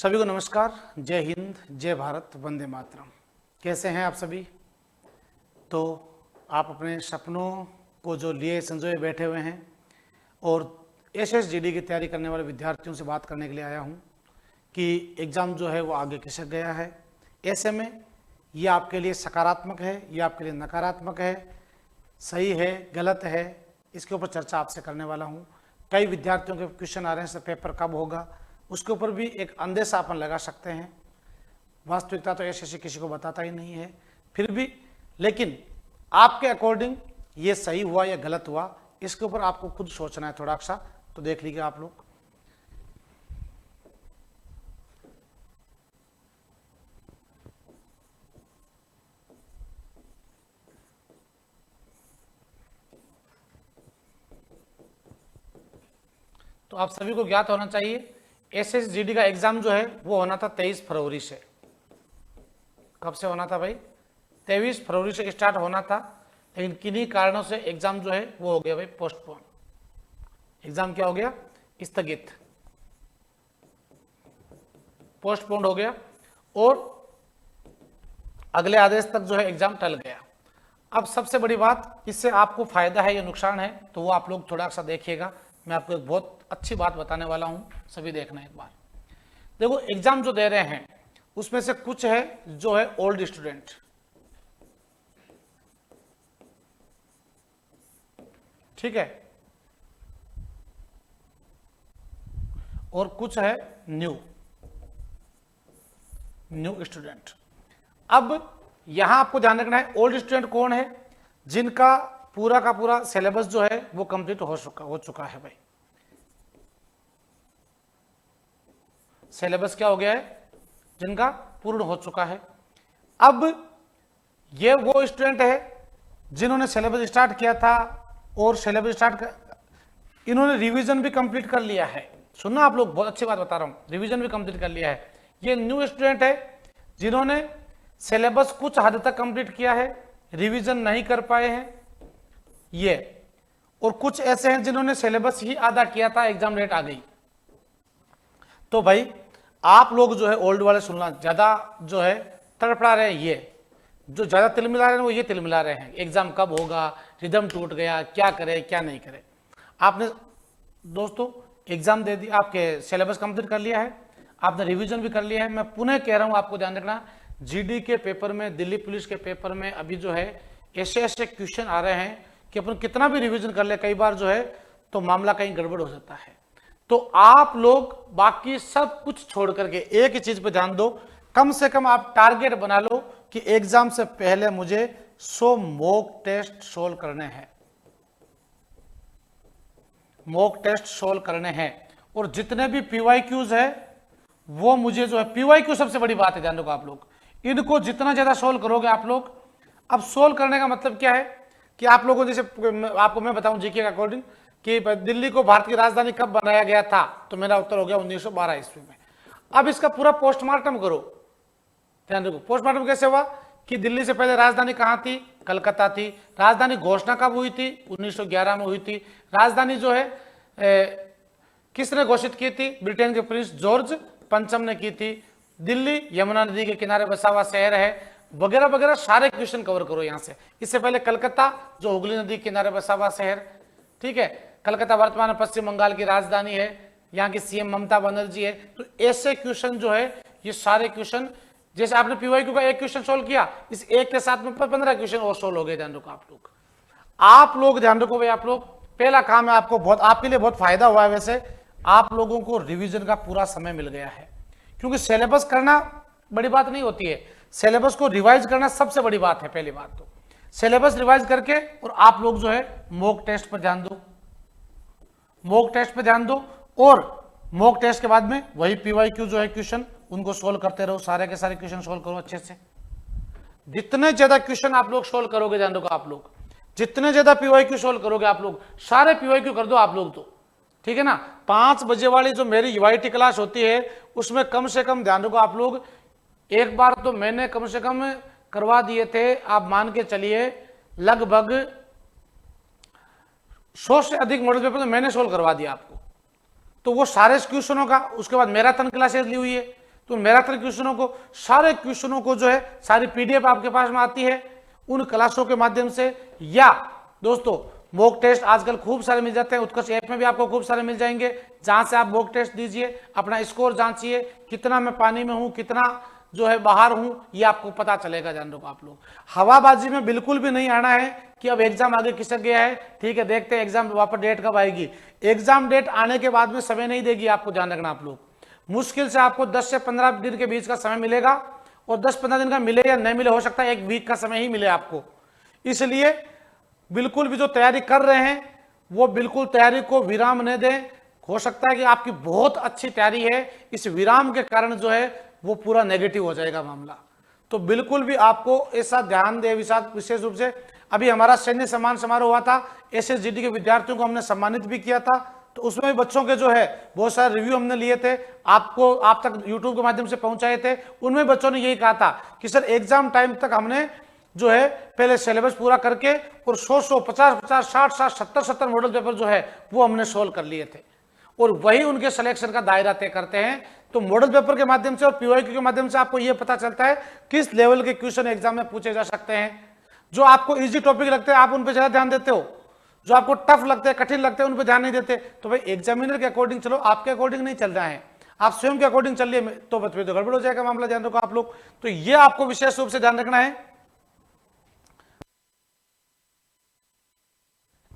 सभी को नमस्कार। जय हिंद, जय भारत, वंदे मातरम। कैसे हैं आप सभी? तो आप अपने सपनों को जो लिए संजोए बैठे हुए हैं और एसएसजीडी की तैयारी करने वाले विद्यार्थियों से बात करने के लिए आया हूं कि एग्ज़ाम जो है वो आगे खिसक गया है। ऐसे में ये आपके लिए सकारात्मक है, ये आपके लिए नकारात्मक है, सही है, गलत है, इसके ऊपर चर्चा आपसे करने वाला हूँ। कई विद्यार्थियों के क्वेश्चन आ रहे हैं सर पेपर कब होगा, उसके ऊपर भी एक अंदेशा अपन लगा सकते हैं। वास्तविकता तो ऐसे किसी को बताता ही नहीं है, फिर भी लेकिन आपके अकॉर्डिंग ये सही हुआ या गलत हुआ, इसके ऊपर आपको खुद सोचना है थोड़ा सा। तो देख लीजिए आप लोग। तो आप सभी को ज्ञात होना चाहिए एसएसजीडी का एग्जाम जो है वो होना था 23 फरवरी से। कब से होना था भाई? 23 फरवरी से स्टार्ट होना था, लेकिन किन्हीं कारणों से एग्जाम जो है वो हो गया भाई पोस्टपोन। एग्जाम क्या हो गया? स्थगित, पोस्टपोन हो गया और अगले आदेश तक जो है एग्जाम टल गया। अब सबसे बड़ी बात, इससे आपको फायदा है या नुकसान है तो वो आप लोग थोड़ा सा देखिएगा। मैं आपको एक बहुत अच्छी बात बताने वाला हूं, सभी देखना एक बार। देखो, एग्जाम जो दे रहे हैं उसमें से कुछ है जो है ओल्ड स्टूडेंट, ठीक है, और कुछ है न्यू स्टूडेंट। अब यहां आपको ध्यान रखना है, ओल्ड स्टूडेंट कौन है? जिनका पूरा का पूरा सिलेबस जो है वो कंप्लीट हो चुका है भाई। सिलेबस क्या हो गया है? जिनका पूर्ण हो चुका है। अब ये वो स्टूडेंट है जिन्होंने सिलेबस स्टार्ट किया था और सिलेबस इन्होंने रिवीजन भी कंप्लीट कर लिया है। सुनना आप लोग, बहुत अच्छी बात बता रहा हूं, रिवीजन भी कंप्लीट कर लिया है। ये न्यू स्टूडेंट है जिन्होंने सिलेबस कुछ हद तक कंप्लीट किया है, रिवीजन नहीं कर पाए हैं ये, और कुछ ऐसे हैं जिन्होंने सिलेबस ही आधा किया था, एग्जाम लेट आ गई। तो भाई आप लोग जो है ओल्ड वाले सुनना, ज्यादा जो है तड़फड़ा रहे हैं, ये जो ज्यादा तिल मिला रहे हैं वो ये तिल मिला रहे हैं एग्जाम कब होगा, रिदम टूट गया, क्या करे क्या नहीं करे। आपने दोस्तों एग्जाम दे दिया, आपके सिलेबस कंप्लीट कर लिया है, आपने रिवीजन भी कर लिया है। मैं पुनः कह रहा हूं आपको ध्यान रखना, जीडी के पेपर में, दिल्ली पुलिस के पेपर में अभी जो है ऐसे ऐसे क्वेश्चन आ रहे हैं कि अपन कितना भी रिवीजन कर ले, कई बार जो है तो मामला कहीं गड़बड़ हो जाता है। तो आप लोग बाकी सब कुछ छोड़ करके एक ही चीज पे ध्यान दो, कम से कम आप टारगेट बना लो कि एग्जाम से पहले मुझे 100 मॉक टेस्ट सोल्व करने हैं, मॉक टेस्ट सोल्व करने हैं। और जितने भी पीवाईक्यूज है वो मुझे जो है, पीवाईक्यू सबसे बड़ी बात है, ध्यान रखो आप लोग, इनको जितना ज्यादा सोल्व करोगे आप लोग। अब सोल्व करने का मतलब क्या है कि आप लोगों, जैसे आपको मैं बताऊं जीके के अकॉर्डिंग कि दिल्ली को भारत की राजधानी कब बनाया गया था, तो मेरा उत्तर हो गया 1912 ईस्वी में। अब इसका पूरा पोस्टमार्टम करो, ध्यान रखो। पोस्टमार्टम कैसे हुआ कि दिल्ली से पहले राजधानी कहां थी? कलकत्ता थी। राजधानी घोषणा कब हुई थी? 1911 में हुई थी। राजधानी जो है किसने घोषित की थी? ब्रिटेन के प्रिंस जॉर्ज पंचम ने की थी। दिल्ली यमुना नदी के किनारे बसा हुआ शहर है, वगैरह वगैरह सारे क्वेश्चन कवर करो यहां से। इससे पहले कलकत्ता जो हुगली नदी के किनारे बसा हुआ शहर, ठीक है, कलकत्ता वर्तमान में पश्चिम बंगाल की राजधानी है, यहाँ की सीएम ममता बनर्जी है। तो ऐसे क्वेश्चन जो है ये सारे क्वेश्चन, जैसे आपने पीवाईक्यू का एक क्वेश्चन सोल्व किया, इस एक के साथ में 15 क्वेश्चन और सोल्व हो गए। ध्यान रखो आप लोग ध्यान रखो भाई। आप लोग पहला काम है, आपको बहुत, आपके लिए बहुत फायदा हुआ है वैसे, आप लोगों को रिवीजन का पूरा समय मिल गया है। क्योंकि सिलेबस करना बड़ी बात नहीं होती है, सिलेबस को रिवाइज करना सबसे बड़ी बात है। पहली बात तो सिलेबस रिवाइज करके और आप लोग जो है मॉक टेस्ट पर ध्यान दो, मॉक टेस्ट पे ध्यान दो, और मॉक टेस्ट के बाद में वही पीवाईक्यू जो है क्वेश्चन उनको सोल्व करते रहो, सारे के सारे क्वेश्चन सोल्व करो अच्छे से। जितने ज्यादा क्वेश्चन आप लोग सोल्व करोगे, ध्यान रखो आप लोग, जितने ज्यादा पीवाईक्यू सोल्व करोगे आप लोग, सारे पीवाईक्यू कर दो आप लोग तो, ठीक है ना। 5 बजे वाली जो मेरी यूआईटी क्लास होती है उसमें कम से कम ध्यान रखो आप लोग, एक बार तो मैंने कम से कम करवा दिए थे, आप मान के चलिए लगभग 100 से अधिक मॉडल पेपर तो मैंने सोल्व करवा दिया आपको। तो वो सारे क्वेश्चनों का उसके बाद मैराथन क्लासेस ली हुई है, तो मैराथन क्वेश्चनों को, सारे क्वेश्चनों को जो है सारी पीडीएफ आपके पास में आती है उन क्लासों के माध्यम से, या दोस्तों मॉक टेस्ट आजकल खूब सारे मिल जाते हैं, उत्कर्ष ऐप में भी आपको खूब सारे मिल जाएंगे, जहां से आप मॉक टेस्ट दीजिए, अपना स्कोर जांचिए, कितना मैं पानी में हूं, कितना जो है बाहर हूं, ये आपको पता चलेगा। जान रखो आप लोग, हवाबाजी में बिल्कुल भी नहीं आना है कि अब एग्जाम आगे खिसक गया है, ठीक है देखते हैं एग्जाम वापस डेट कब आएगी। एग्जाम डेट आने के बाद में समय नहीं देगी आपको, ध्यान रखना आप लोग। मुश्किल से आपको 10 से 15 दिन के बीच का समय मिलेगा, और 10-15 दिन का मिले या नहीं मिले, हो सकता है 1 वीक का समय ही मिले आपको। इसलिए बिल्कुल भी जो तैयारी कर रहे हैं वो बिल्कुल तैयारी को विराम न दें। हो सकता है कि आपकी बहुत अच्छी तैयारी है, इस विराम के कारण जो है वो पूरा नेगेटिव हो जाएगा मामला। तो बिल्कुल भी आपको ऐसा ध्यान दे, विशेष रूप से अभी हमारा सैन्य सम्मान समारोह हुआ था, एसएसजीडी के विद्यार्थियों को हमने सम्मानित भी किया था, तो उसमें भी बच्चों के जो है बहुत सारे रिव्यू हमने लिए थे, आपको आप तक यूट्यूब के माध्यम से पहुंचाए थे। उनमें बच्चों ने यही कहा था कि सर एग्जाम टाइम तक हमने जो है पहले सिलेबस पूरा करके और 100 50 60 70 मॉडल पेपर जो है वो हमने सोल्व कर लिए थे, और वही उनके सिलेक्शन का दायरा तय करते हैं। तो मॉडल पेपर के माध्यम से और पीवाईक्यू के माध्यम से आपको यह पता चलता है किस लेवल के क्वेश्चन एग्जाम में पूछे जा सकते हैं। जो आपको इजी टॉपिक लगते हैं आप उन पर ज्यादा ध्यान देते हो, जो आपको टफ लगते हैं, कठिन लगते हैं, उन पर ध्यान नहीं देते। तो भाई एग्जामिनर के अकॉर्डिंग चलो, आपके अकॉर्डिंग नहीं चल रहा है, आप स्वयं के अकॉर्डिंग चलिए, तो बच्चे तो गड़बड़ हो जाएगा मामला, ध्यान रखो आप लोग। तो ये आपको विशेष रूप से ध्यान रखना है।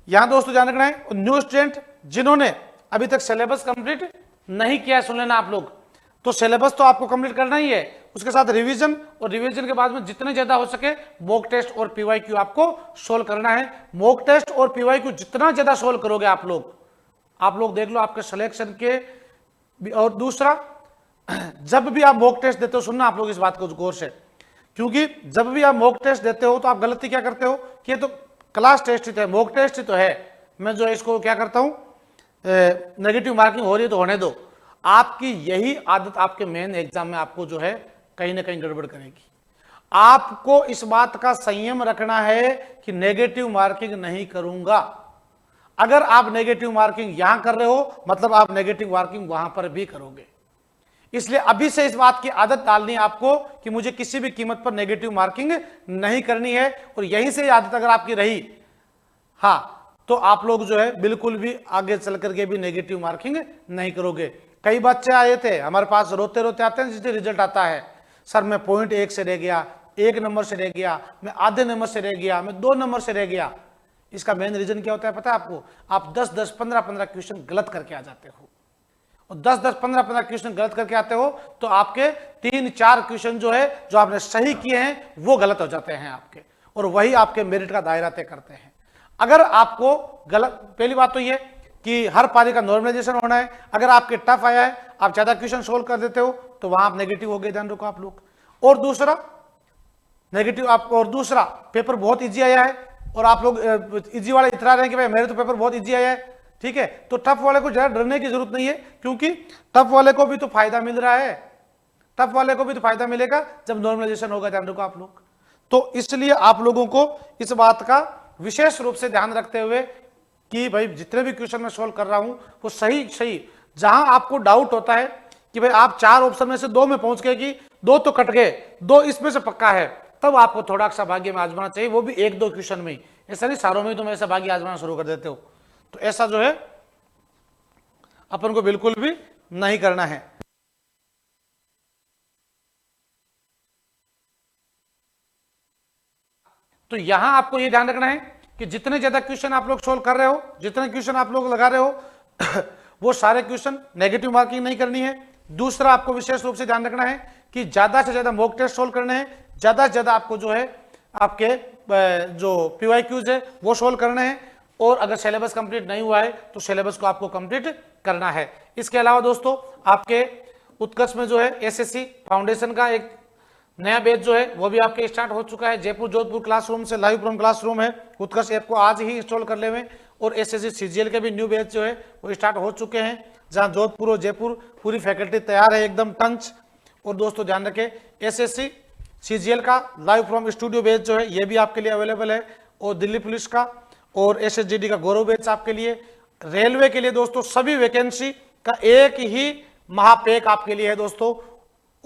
यहां दोस्तों ध्यान रखना है, न्यू स्टूडेंट जिन्होंने अभी तक सिलेबस कंप्लीट नहीं किया है, सुन लेना आप लोग, तो सिलेबस तो आपको कंप्लीट करना ही है, उसके साथ रिवीजन, और रिवीजन के बाद में जितने ज्यादा हो सके मॉक टेस्ट और पीवाईक्यू आपको सोल्व करना है। मॉक टेस्ट और पीवाईक्यू जितना ज्यादा सोल्व करोगे आप लोग देख लो आपके सिलेक्शन के। और दूसरा, जब भी आप मॉक टेस्ट देते हो, सुनना आप लोग इस बात को गौर से, क्योंकि जब भी आप मॉक टेस्ट देते हो तो आप गलती क्या करते हो कि ये तो क्लास टेस्ट ही तो है, मॉक टेस्ट ही तो है, मैं जो इसको क्या करता हूं, नेगेटिव मार्किंग हो रही है तो होने दो। आपकी यही आदत आपके मेन एग्जाम में आपको जो है कहीं ना कहीं गड़बड़ करेगी। आपको इस बात का संयम रखना है कि नेगेटिव मार्किंग नहीं करूंगा। अगर आप नेगेटिव मार्किंग यहां कर रहे हो, मतलब आप नेगेटिव मार्किंग वहां पर भी करोगे। इसलिए अभी से इस बात की आदत डालनी है आपको कि मुझे किसी भी कीमत पर नेगेटिव मार्किंग नहीं करनी है, और यहीं से आदत अगर आपकी रही, हाँ, तो आप लोग जो है बिल्कुल भी आगे चल करके भी नेगेटिव मार्किंग नहीं करोगे। कई बच्चे आए थे हमारे पास, रोते रोते आते हैं, जिससे रिजल्ट आता है, सर मैं पॉइंट 1 से रह गया, 1 नंबर से रह गया, मैं आधे नंबर से रह गया, मैं 2 नंबर से रह गया। इसका मेन रीजन क्या होता है पता है आपको? आप 10-10, 15-15 क्वेश्चन गलत करके आ जाते हो, और 10-10, 15-15 क्वेश्चन गलत करके आते हो तो आपके 3-4 क्वेश्चन जो है जो आपने सही किए हैं वो गलत हो जाते हैं आपके, और वही आपके मेरिट का दायरा तय करते हैं। अगर आपको गलत, पहली बात तो ये कि हर पारी का नॉर्मलाइजेशन होना है। अगर आपके टफ आया है, आप ज्यादा क्वेश्चन सोल्व कर देते हो, तो वहां आप नेगेटिव हो गए, ध्यान रखो आप लोग। और दूसरा नेगेटिव आपको, और दूसरा पेपर बहुत इजी आया है, और आप लोग इजी वाले इतरा रहे हैं कि भाई मेरे तो पेपर बहुत इजी आया है, ठीक है, तो टफ वाले को ज्यादा डरने की जरूरत नहीं है, क्योंकि टफ वाले को भी तो फायदा मिल रहा है, टफ वाले को भी तो फायदा मिलेगा जब नॉर्मलाइजेशन होगा, ध्यान रखो आप लोग। तो इसलिए आप लोगों को इस बात का विशेष रूप से ध्यान रखते हुए कि भाई जितने भी क्वेश्चन मैं सोल्व कर रहा हूं वो सही, जहां आपको डाउट होता है कि भाई आप 4 ऑप्शन में से 2 में पहुंच गए, कि 2 तो कट गए, 2 इसमें से पक्का है, तब आपको थोड़ा सा भाग्य में आजमाना चाहिए, वो भी 1-2 क्वेश्चन में ही। ऐसा नहीं सारों में तुम ऐसा भाग्य आजमाना शुरू कर देते हो, तो ऐसा जो है अपन को बिल्कुल भी नहीं करना है। तो यहां आपको यह ध्यान रखना है कि जितने ज्यादा क्वेश्चन आप लोग सोल्व कर रहे हो, जितने क्वेश्चन आप लोग लगा रहे हो वो सारे क्वेश्चन नेगेटिव मार्किंग नहीं करनी है। दूसरा आपको विशेष रूप से ध्यान रखना है कि ज्यादा से ज्यादा मॉक टेस्ट सोल्व करने हैं, ज्यादा से ज्यादा आपको जो है आपके जो पीवाईक्यूज है वो सोल्व करने हैं, और अगर सिलेबस कंप्लीट नहीं हुआ है तो सिलेबस को आपको कंप्लीट करना है। इसके अलावा दोस्तों आपके उत्कर्ष में जो है एसएससी फाउंडेशन का एक नया बैच जो है वो भी आपके स्टार्ट हो चुका है। जयपुर जोधपुर क्लासरूम से लाइव फ्रॉम क्लासरूम है, उत्कर्ष ऐप को आज ही इंस्टॉल कर ले में, और एसएससी सीजीएल के भी न्यू बैच जो है वो स्टार्ट हो चुके हैं, जहां जोधपुर और जयपुर पूरी फैकल्टी तैयार है एकदम टंच। और दोस्तों ध्यान रखें, एसएससी सीजीएल का लाइव फ्रॉम स्टूडियो बैच जो है ये भी आपके लिए अवेलेबल है, और दिल्ली पुलिस का और एसएसजीडी का गौरव बैच आपके लिए। रेलवे के लिए दोस्तों सभी वैकेंसी का एक ही महापैक आपके लिए है दोस्तों,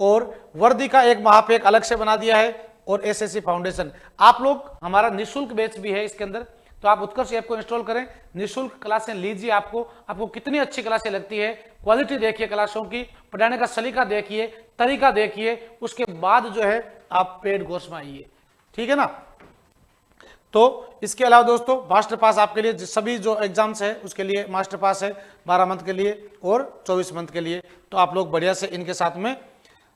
और वर्दी का एक माह पे एक अलग से बना दिया है, और एसएससी फाउंडेशन। आप लोग हमारा निःशुल्क बैच भी है इसके अंदर, तो आप उत्कर्ष ऐप को इंस्टॉल करें, निःशुल्क क्लासें लीजिए। आपको कितनी अच्छी क्लासें लगती है, क्वालिटी देखिए क्लासों की, पढ़ाने का सलीका देखिए, तरीका देखिए, उसके बाद जो है आप पेड कोर्स में आइए, ठीक है ना। तो इसके अलावा दोस्तों मास्टर पास आपके लिए सभी जो एग्जाम्स है उसके लिए मास्टर पास है 12 मंथ के लिए और 24 मंथ के लिए, तो आप लोग बढ़िया से इनके साथ में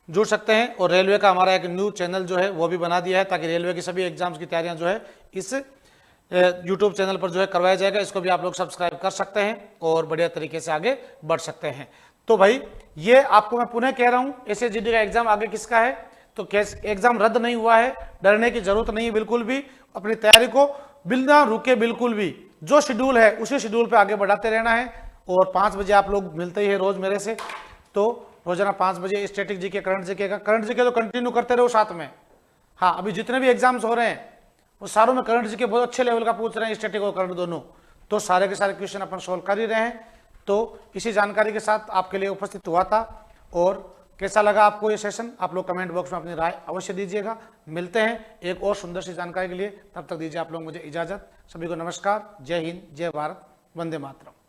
जुड़ सकते हैं। और रेलवे का हमारा एक न्यू चैनल जो है वो भी बना दिया है, ताकि रेलवे की सभी एग्जाम्स की तैयारियां जो है इस यूट्यूब चैनल पर जो है करवाया जाएगा। इसको भी आप लोग सब्सक्राइब कर सकते हैं और बढ़िया तरीके से आगे बढ़ सकते हैं। तो भाई ये आपको मैं पुनः कह रहा हूं, एसएसजीडी का एग्जाम आगे किसका है, तो एग्जाम रद्द नहीं हुआ है, डरने की जरूरत नहीं है बिल्कुल भी। अपनी तैयारी को बिना रुके बिल्कुल भी जो शेड्यूल है उसी शेड्यूल पे आगे बढ़ाते रहना है। और 5 बजे आप लोग मिलते ही है रोज मेरे से, तो रोजाना 5 बजे स्टैटिक जीके, करंट जीके तो कंटिन्यू करते रहो साथ में। हाँ, अभी जितने भी एग्जाम्स हो रहे हैं वो सारों में करंट जीके बहुत अच्छे लेवल का पूछ रहे हैं, स्टैटिक और करंट दोनों, तो सारे के सारे क्वेश्चन अपन सोल्व कर ही रहे हैं। तो इसी जानकारी के साथ आपके लिए उपस्थित हुआ था। और कैसा लगा आपको ये सेशन, आप लोग कमेंट बॉक्स में अपनी राय अवश्य दीजिएगा। मिलते हैं एक और सुंदर सी जानकारी के लिए, तब तक दीजिए आप लोग मुझे इजाजत। सभी को नमस्कार, जय हिंद, जय भारत, वंदे मातरम।